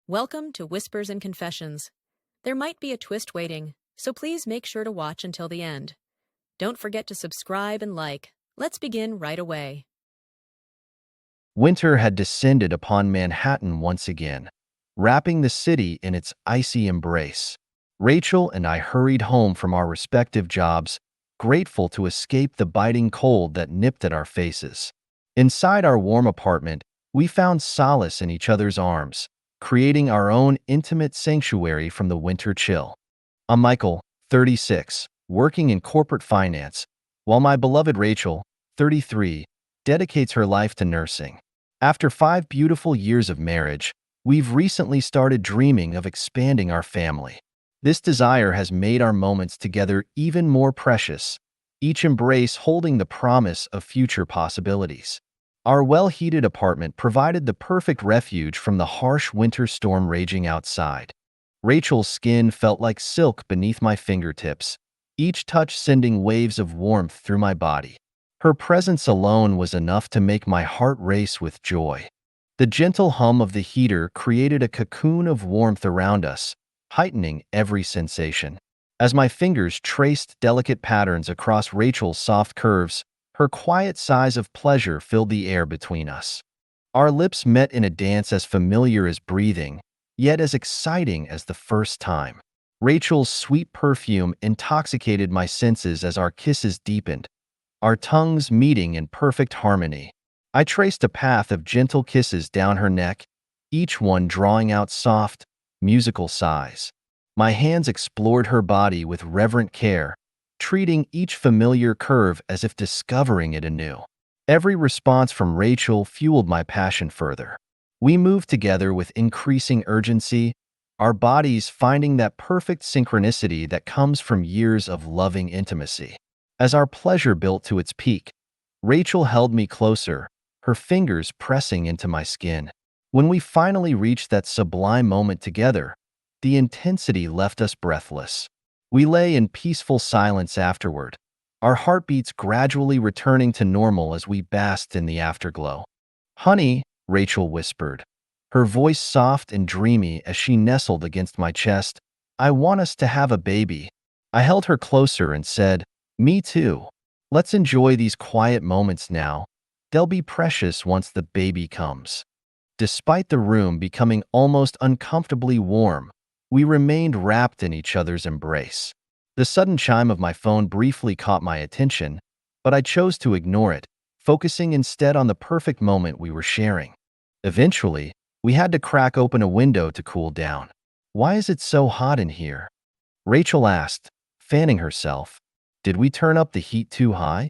Welcome to Whispers and Confessions. There might be a twist waiting, so please make sure to watch until the end. Don't forget to subscribe and like. Let's begin right away. Winter had descended upon Manhattan once again, wrapping the city in its icy embrace. Rachel and I hurried home from our respective jobs, grateful to escape the biting cold that nipped at our faces. Inside our warm apartment, we found solace in each other's arms, creating our own intimate sanctuary from the winter chill. I'm Michael, 36, working in corporate finance, while my beloved Rachel, 33, dedicates her life to nursing. After 5 beautiful years of marriage, we've recently started dreaming of expanding our family. This desire has made our moments together even more precious, each embrace holding the promise of future possibilities. Our well-heated apartment provided the perfect refuge from the harsh winter storm raging outside. Rachel's skin felt like silk beneath my fingertips, each touch sending waves of warmth through my body. Her presence alone was enough to make my heart race with joy. The gentle hum of the heater created a cocoon of warmth around us, heightening every sensation. As my fingers traced delicate patterns across Rachel's soft curves, her quiet sighs of pleasure filled the air between us. Our lips met in a dance as familiar as breathing, yet as exciting as the first time. Rachel's sweet perfume intoxicated my senses as our kisses deepened, our tongues meeting in perfect harmony. I traced a path of gentle kisses down her neck, each one drawing out soft, musical sighs. My hands explored her body with reverent care, treating each familiar curve as if discovering it anew. Every response from Rachel fueled my passion further. We moved together with increasing urgency, our bodies finding that perfect synchronicity that comes from years of loving intimacy. As our pleasure built to its peak, Rachel held me closer, her fingers pressing into my skin. When we finally reached that sublime moment together, the intensity left us breathless. We lay in peaceful silence afterward, our heartbeats gradually returning to normal as we basked in the afterglow. "Honey," Rachel whispered, her voice soft and dreamy as she nestled against my chest, "I want us to have a baby." I held her closer and said, "Me too. Let's enjoy these quiet moments now. They'll be precious once the baby comes." Despite the room becoming almost uncomfortably warm, we remained wrapped in each other's embrace. The sudden chime of my phone briefly caught my attention, but I chose to ignore it, focusing instead on the perfect moment we were sharing. Eventually, we had to crack open a window to cool down. "Why is it so hot in here?" Rachel asked, fanning herself. "Did we turn up the heat too high?"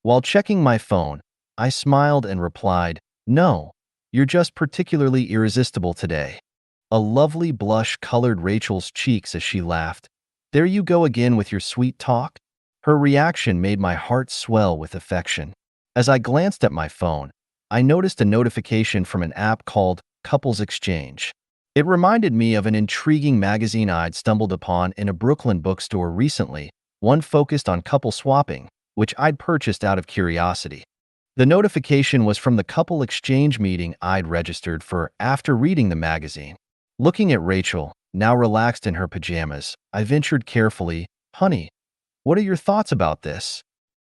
While checking my phone, I smiled and replied, "No, you're just particularly irresistible today." A lovely blush colored Rachel's cheeks as she laughed. "There you go again with your sweet talk?" Her reaction made my heart swell with affection. As I glanced at my phone, I noticed a notification from an app called Couples Exchange. It reminded me of an intriguing magazine I'd stumbled upon in a Brooklyn bookstore recently, one focused on couple swapping, which I'd purchased out of curiosity. The notification was from the couple exchange meeting I'd registered for after reading the magazine. Looking at Rachel, now relaxed in her pajamas, I ventured carefully, "Honey, what are your thoughts about this?"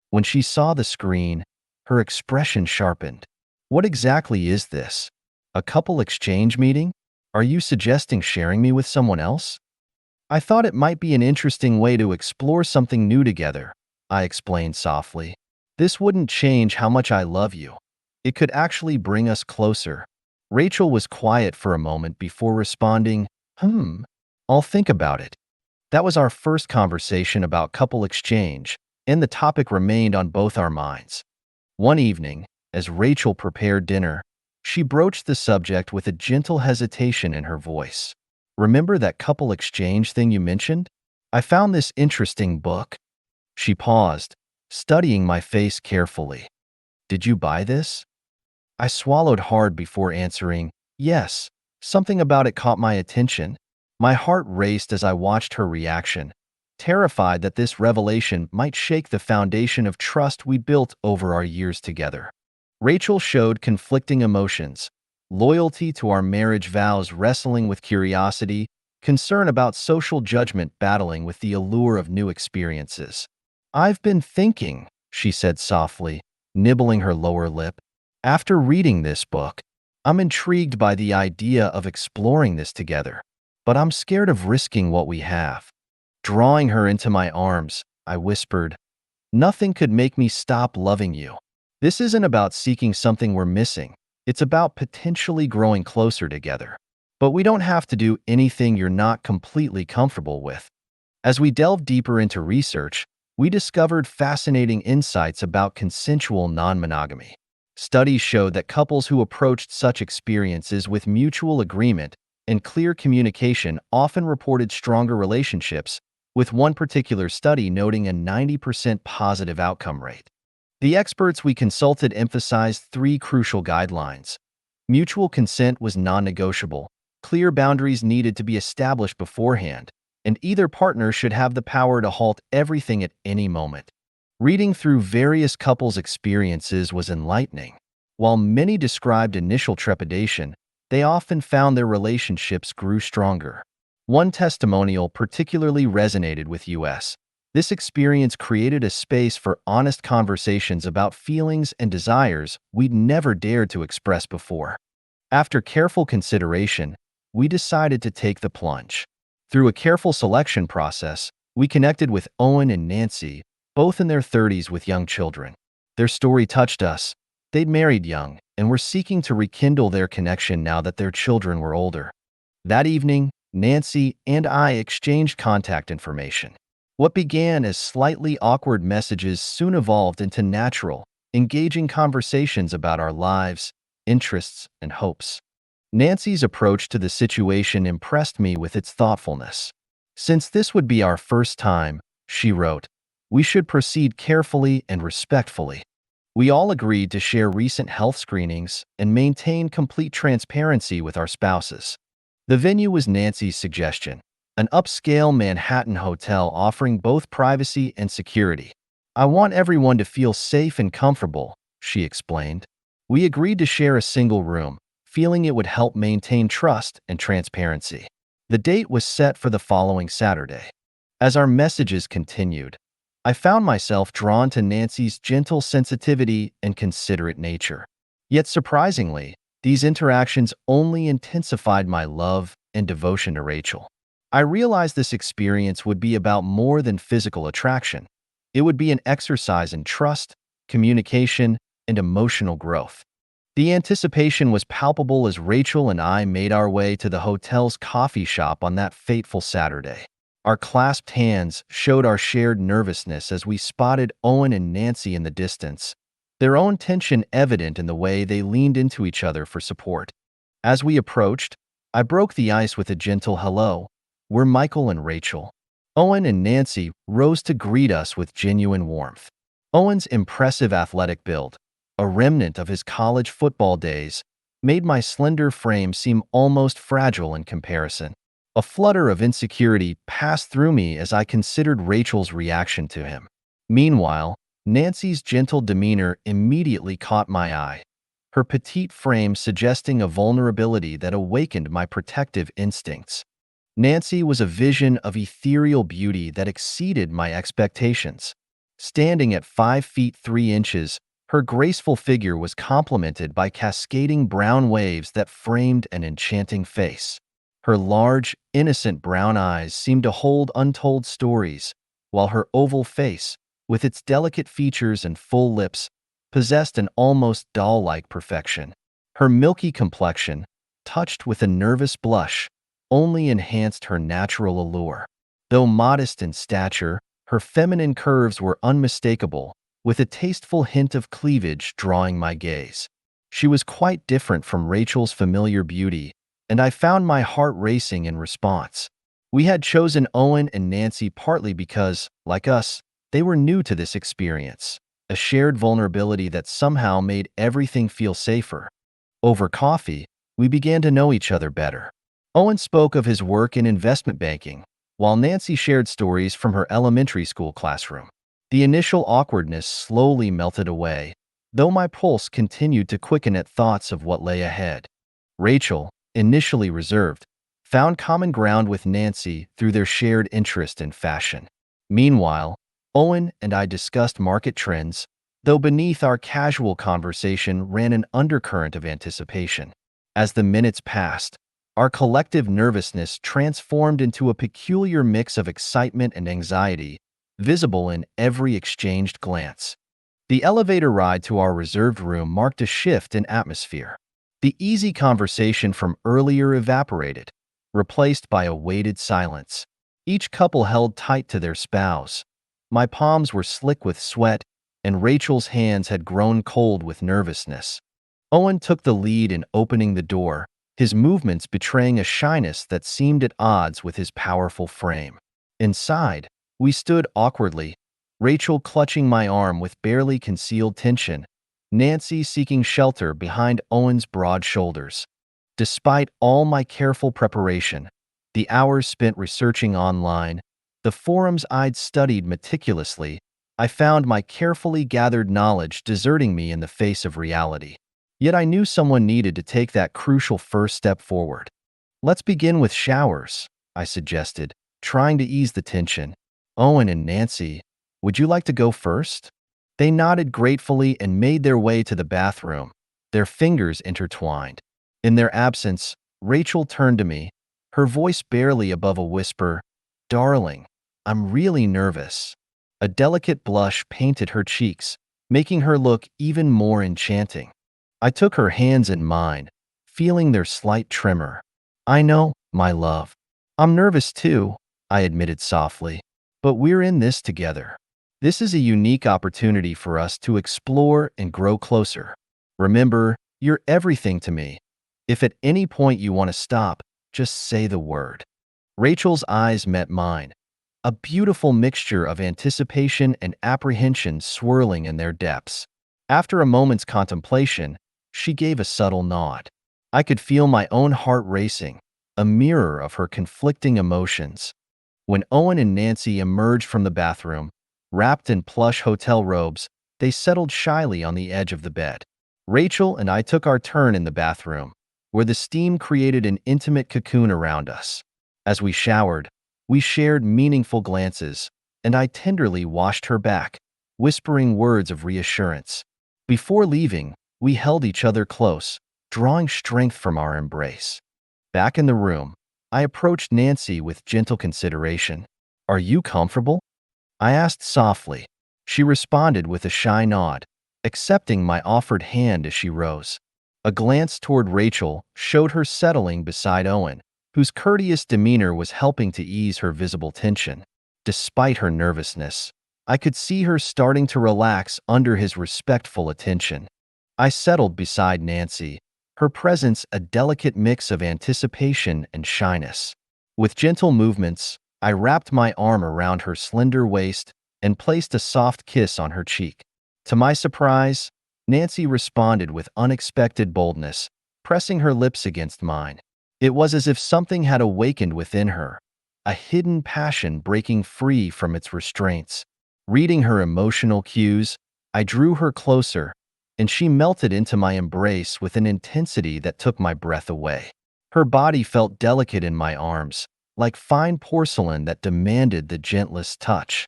When she saw the screen, her expression sharpened. "What exactly is this? A couple exchange meeting? Are you suggesting sharing me with someone else?" "I thought it might be an interesting way to explore something new together," I explained softly. "This wouldn't change how much I love you. It could actually bring us closer." Rachel was quiet for a moment before responding, "I'll think about it." That was our first conversation about couple exchange, and the topic remained on both our minds. One evening, as Rachel prepared dinner, she broached the subject with a gentle hesitation in her voice. "Remember that couple exchange thing you mentioned? I found this interesting book." She paused, studying my face carefully. "Did you buy this?" I swallowed hard before answering, "Yes." Something about it caught my attention. My heart raced as I watched her reaction, terrified that this revelation might shake the foundation of trust we built over our years together. Rachel showed conflicting emotions, loyalty to our marriage vows wrestling with curiosity, concern about social judgment battling with the allure of new experiences. I've been thinking, she said softly, nibbling her lower lip. After reading this book, I'm intrigued by the idea of exploring this together, but I'm scared of risking what we have. Drawing her into my arms, I whispered, nothing could make me stop loving you. This isn't about seeking something we're missing. It's about potentially growing closer together. But we don't have to do anything you're not completely comfortable with. As we delved deeper into research, we discovered fascinating insights about consensual non-monogamy. Studies showed that couples who approached such experiences with mutual agreement and clear communication often reported stronger relationships, with one particular study noting a 90% positive outcome rate. The experts we consulted emphasized three crucial guidelines. Mutual consent was non-negotiable. Clear boundaries needed to be established beforehand, and either partner should have the power to halt everything at any moment. Reading through various couples' experiences was enlightening. While many described initial trepidation, they often found their relationships grew stronger. One testimonial particularly resonated with us. This experience created a space for honest conversations about feelings and desires we'd never dared to express before. After careful consideration, we decided to take the plunge. Through a careful selection process, we connected with Owen and Nancy, both in their 30s with young children. Their story touched us. They'd married young and were seeking to rekindle their connection now that their children were older. That evening, Nancy and I exchanged contact information. What began as slightly awkward messages soon evolved into natural, engaging conversations about our lives, interests, and hopes. Nancy's approach to the situation impressed me with its thoughtfulness. Since this would be our first time, she wrote, we should proceed carefully and respectfully. We all agreed to share recent health screenings and maintain complete transparency with our spouses. The venue was Nancy's suggestion, an upscale Manhattan hotel offering both privacy and security. I want everyone to feel safe and comfortable, she explained. We agreed to share a single room, feeling it would help maintain trust and transparency. The date was set for the following Saturday. As our messages continued, I found myself drawn to Nancy's gentle sensitivity and considerate nature. Yet surprisingly, these interactions only intensified my love and devotion to Rachel. I realized this experience would be about more than physical attraction. It would be an exercise in trust, communication, and emotional growth. The anticipation was palpable as Rachel and I made our way to the hotel's coffee shop on that fateful Saturday. Our clasped hands showed our shared nervousness as we spotted Owen and Nancy in the distance, their own tension evident in the way they leaned into each other for support. As we approached, I broke the ice with a gentle hello. We're Michael and Rachel. Owen and Nancy rose to greet us with genuine warmth. Owen's impressive athletic build, a remnant of his college football days, made my slender frame seem almost fragile in comparison. A flutter of insecurity passed through me as I considered Rachel's reaction to him. Meanwhile, Nancy's gentle demeanor immediately caught my eye, her petite frame suggesting a vulnerability that awakened my protective instincts. Nancy was a vision of ethereal beauty that exceeded my expectations. Standing at 5 feet 3 inches, her graceful figure was complemented by cascading brown waves that framed an enchanting face. Her large, innocent brown eyes seemed to hold untold stories, while her oval face, with its delicate features and full lips, possessed an almost doll-like perfection. Her milky complexion, touched with a nervous blush, only enhanced her natural allure. Though modest in stature, her feminine curves were unmistakable, with a tasteful hint of cleavage drawing my gaze. She was quite different from Rachel's familiar beauty, and I found my heart racing in response. We had chosen Owen and Nancy partly because, like us, they were new to this experience, a shared vulnerability that somehow made everything feel safer. Over coffee, we began to know each other better. Owen spoke of his work in investment banking, while Nancy shared stories from her elementary school classroom. The initial awkwardness slowly melted away, though my pulse continued to quicken at thoughts of what lay ahead. Rachel, initially reserved, found common ground with Nancy through their shared interest in fashion. Meanwhile, Owen and I discussed market trends, though beneath our casual conversation ran an undercurrent of anticipation. As the minutes passed, our collective nervousness transformed into a peculiar mix of excitement and anxiety, visible in every exchanged glance. The elevator ride to our reserved room marked a shift in atmosphere. The easy conversation from earlier evaporated, replaced by a weighted silence. Each couple held tight to their spouse. My palms were slick with sweat, and Rachel's hands had grown cold with nervousness. Owen took the lead in opening the door, his movements betraying a shyness that seemed at odds with his powerful frame. Inside, we stood awkwardly, Rachel clutching my arm with barely concealed tension, Nancy seeking shelter behind Owen's broad shoulders. Despite all my careful preparation, the hours spent researching online, the forums I'd studied meticulously, I found my carefully gathered knowledge deserting me in the face of reality. Yet I knew someone needed to take that crucial first step forward. "Let's begin with showers," I suggested, trying to ease the tension. "Owen and Nancy, would you like to go first?" They nodded gratefully and made their way to the bathroom, their fingers intertwined. In their absence, Rachel turned to me, her voice barely above a whisper, "Darling, I'm really nervous." A delicate blush painted her cheeks, making her look even more enchanting. I took her hands in mine, feeling their slight tremor. "I know, my love. I'm nervous too," I admitted softly. "But we're in this together. This is a unique opportunity for us to explore and grow closer. Remember, you're everything to me. If at any point you want to stop, just say the word." Rachel's eyes met mine, a beautiful mixture of anticipation and apprehension swirling in their depths. After a moment's contemplation, she gave a subtle nod. I could feel my own heart racing, a mirror of her conflicting emotions. When Owen and Nancy emerged from the bathroom, wrapped in plush hotel robes, they settled shyly on the edge of the bed. Rachel and I took our turn in the bathroom, where the steam created an intimate cocoon around us. As we showered, we shared meaningful glances, and I tenderly washed her back, whispering words of reassurance. Before leaving, we held each other close, drawing strength from our embrace. Back in the room, I approached Nancy with gentle consideration. "Are you comfortable?" I asked softly. She responded with a shy nod, accepting my offered hand as she rose. A glance toward Rachel showed her settling beside Owen, whose courteous demeanor was helping to ease her visible tension. Despite her nervousness, I could see her starting to relax under his respectful attention. I settled beside Nancy, her presence a delicate mix of anticipation and shyness. With gentle movements, I wrapped my arm around her slender waist and placed a soft kiss on her cheek. To my surprise, Nancy responded with unexpected boldness, pressing her lips against mine. It was as if something had awakened within her, a hidden passion breaking free from its restraints. Reading her emotional cues, I drew her closer, and she melted into my embrace with an intensity that took my breath away. Her body felt delicate in my arms, like fine porcelain that demanded the gentlest touch.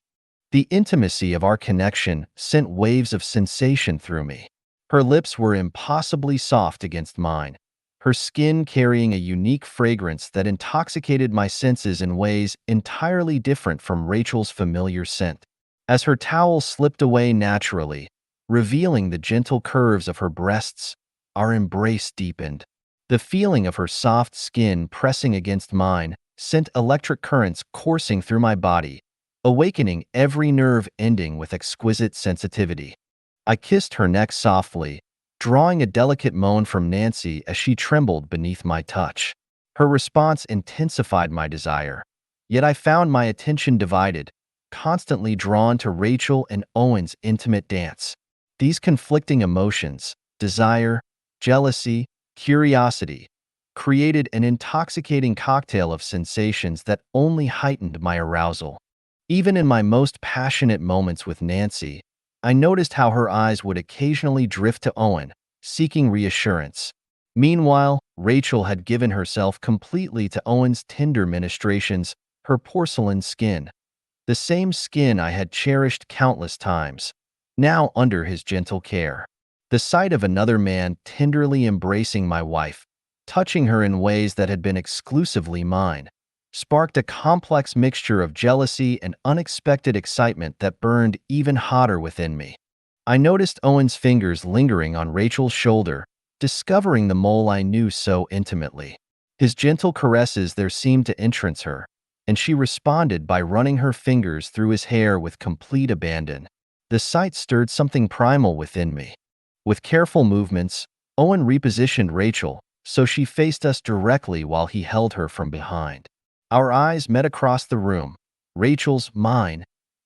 The intimacy of our connection sent waves of sensation through me. Her lips were impossibly soft against mine, her skin carrying a unique fragrance that intoxicated my senses in ways entirely different from Rachel's familiar scent. As her towel slipped away naturally, revealing the gentle curves of her breasts, our embrace deepened. The feeling of her soft skin pressing against mine sent electric currents coursing through my body, awakening every nerve ending with exquisite sensitivity. I kissed her neck softly, drawing a delicate moan from Nancy as she trembled beneath my touch. Her response intensified my desire, yet I found my attention divided, constantly drawn to Rachel and Owen's intimate dance. These conflicting emotions, desire, jealousy, curiosity, created an intoxicating cocktail of sensations that only heightened my arousal. Even in my most passionate moments with Nancy, I noticed how her eyes would occasionally drift to Owen, seeking reassurance. Meanwhile, Rachel had given herself completely to Owen's tender ministrations, her porcelain skin, the same skin I had cherished countless times, now under his gentle care. The sight of another man tenderly embracing my wife, touching her in ways that had been exclusively mine, sparked a complex mixture of jealousy and unexpected excitement that burned even hotter within me. I noticed Owen's fingers lingering on Rachel's shoulder, discovering the mole I knew so intimately. His gentle caresses there seemed to entrance her, and she responded by running her fingers through his hair with complete abandon. The sight stirred something primal within me. With careful movements, Owen repositioned Rachel so she faced us directly while he held her from behind. Our eyes met across the room, Rachel's, mine,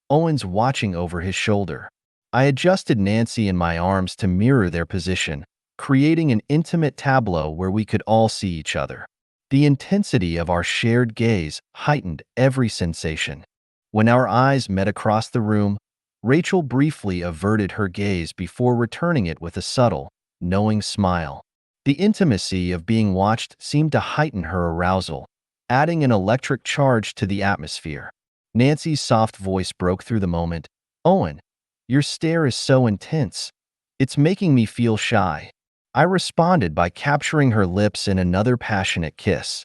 Owen's watching over his shoulder. I adjusted Nancy in my arms to mirror their position, creating an intimate tableau where we could all see each other. The intensity of our shared gaze heightened every sensation. When our eyes met across the room, Rachel briefly averted her gaze before returning it with a subtle, knowing smile. The intimacy of being watched seemed to heighten her arousal, adding an electric charge to the atmosphere. Nancy's soft voice broke through the moment. "Owen, your stare is so intense. It's making me feel shy." I responded by capturing her lips in another passionate kiss.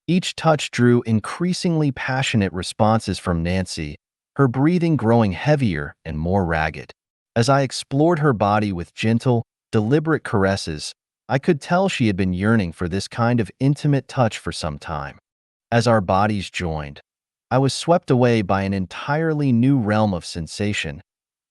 Each touch drew increasingly passionate responses from Nancy, her breathing growing heavier and more ragged. As I explored her body with gentle, deliberate caresses, I could tell she had been yearning for this kind of intimate touch for some time. As our bodies joined, I was swept away by an entirely new realm of sensation,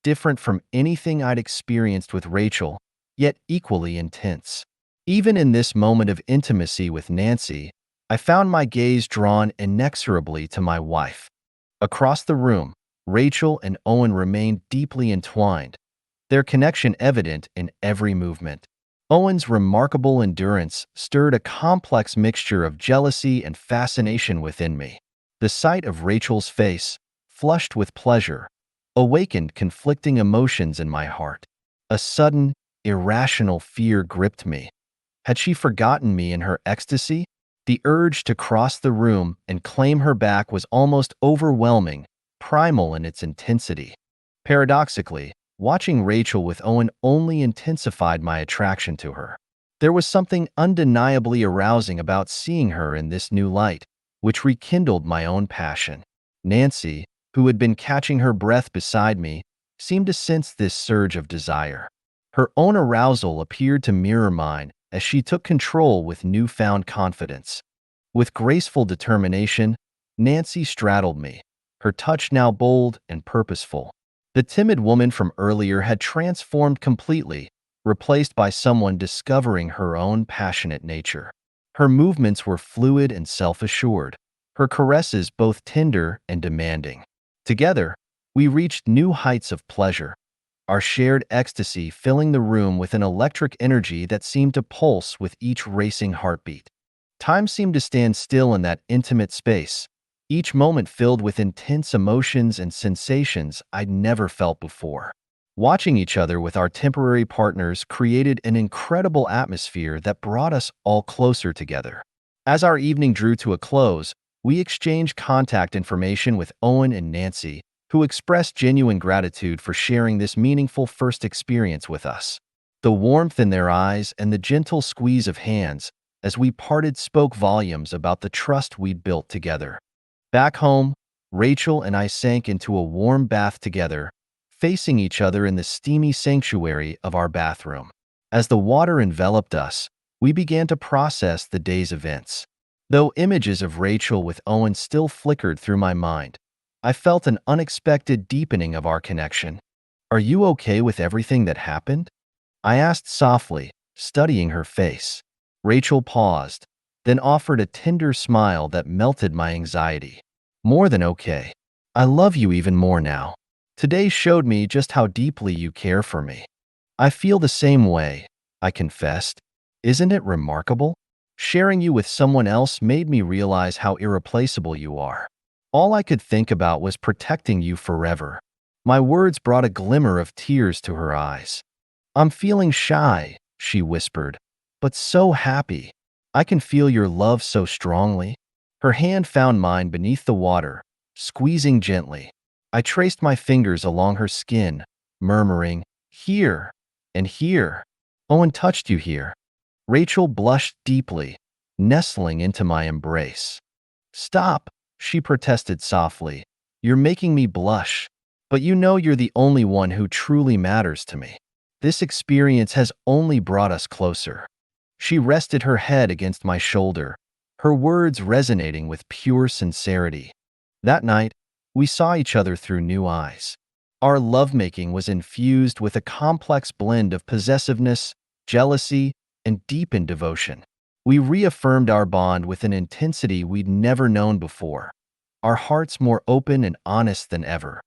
different from anything I'd experienced with Rachel, yet equally intense. Even in this moment of intimacy with Nancy, I found my gaze drawn inexorably to my wife. Across the room, Rachel and Owen remained deeply entwined, their connection evident in every movement. Owen's remarkable endurance stirred a complex mixture of jealousy and fascination within me. The sight of Rachel's face, flushed with pleasure, awakened conflicting emotions in my heart. A sudden, irrational fear gripped me. Had she forgotten me in her ecstasy? The urge to cross the room and claim her back was almost overwhelming, primal in its intensity. Paradoxically, watching Rachel with Owen only intensified my attraction to her. There was something undeniably arousing about seeing her in this new light, which rekindled my own passion. Nancy, who had been catching her breath beside me, seemed to sense this surge of desire. Her own arousal appeared to mirror mine as she took control with newfound confidence. With graceful determination, Nancy straddled me, her touch now bold and purposeful. The timid woman from earlier had transformed completely, replaced by someone discovering her own passionate nature. Her movements were fluid and self-assured, her caresses both tender and demanding. Together, we reached new heights of pleasure, our shared ecstasy filling the room with an electric energy that seemed to pulse with each racing heartbeat. Time seemed to stand still in that intimate space, each moment filled with intense emotions and sensations I'd never felt before. Watching each other with our temporary partners created an incredible atmosphere that brought us all closer together. As our evening drew to a close, we exchanged contact information with Owen and Nancy, who expressed genuine gratitude for sharing this meaningful first experience with us. The warmth in their eyes and the gentle squeeze of hands as we parted spoke volumes about the trust we'd built together. Back home, Rachel and I sank into a warm bath together, facing each other in the steamy sanctuary of our bathroom. As the water enveloped us, we began to process the day's events. Though images of Rachel with Owen still flickered through my mind, I felt an unexpected deepening of our connection. "Are you okay with everything that happened?" I asked softly, studying her face. Rachel paused, then offered a tender smile that melted my anxiety. "More than okay. I love you even more now. Today showed me just how deeply you care for me." "I feel the same way," I confessed. "Isn't it remarkable? Sharing you with someone else made me realize how irreplaceable you are. All I could think about was protecting you forever." My words brought a glimmer of tears to her eyes. "I'm feeling shy," she whispered, "but so happy." I can feel your love so strongly. Her hand found mine beneath the water, squeezing gently. I traced my fingers along her skin, murmuring, "Here and here. Owen touched you here." Rachel blushed deeply, nestling into my embrace. "Stop," she protested softly. "You're making me blush. But you know you're the only one who truly matters to me. This experience has only brought us closer." She rested her head against my shoulder, her words resonating with pure sincerity. That night, we saw each other through new eyes. Our lovemaking was infused with a complex blend of possessiveness, jealousy, and deepened devotion. We reaffirmed our bond with an intensity we'd never known before, our hearts more open and honest than ever.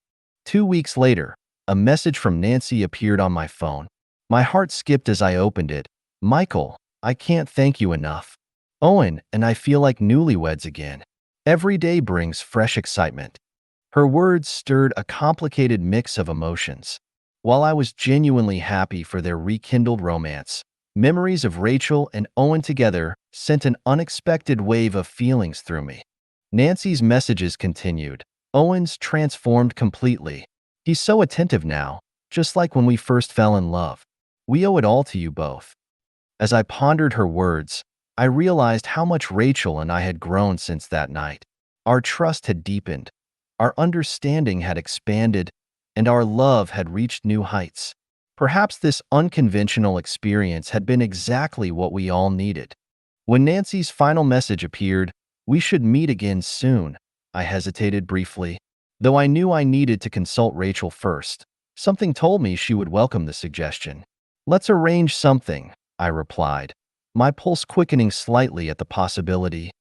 2 weeks later, a message from Nancy appeared on my phone. My heart skipped as I opened it. "Michael, I can't thank you enough. Owen and I feel like newlyweds again. Every day brings fresh excitement." Her words stirred a complicated mix of emotions. While I was genuinely happy for their rekindled romance, memories of Rachel and Owen together sent an unexpected wave of feelings through me. Nancy's messages continued. "Owen's transformed completely. He's so attentive now, just like when we first fell in love. We owe it all to you both." As I pondered her words, I realized how much Rachel and I had grown since that night. Our trust had deepened, our understanding had expanded, and our love had reached new heights. Perhaps this unconventional experience had been exactly what we all needed. When Nancy's final message appeared, "We should meet again soon," I hesitated briefly. Though I knew I needed to consult Rachel first, something told me she would welcome the suggestion. "Let's arrange something," I replied, my pulse quickening slightly at the possibility.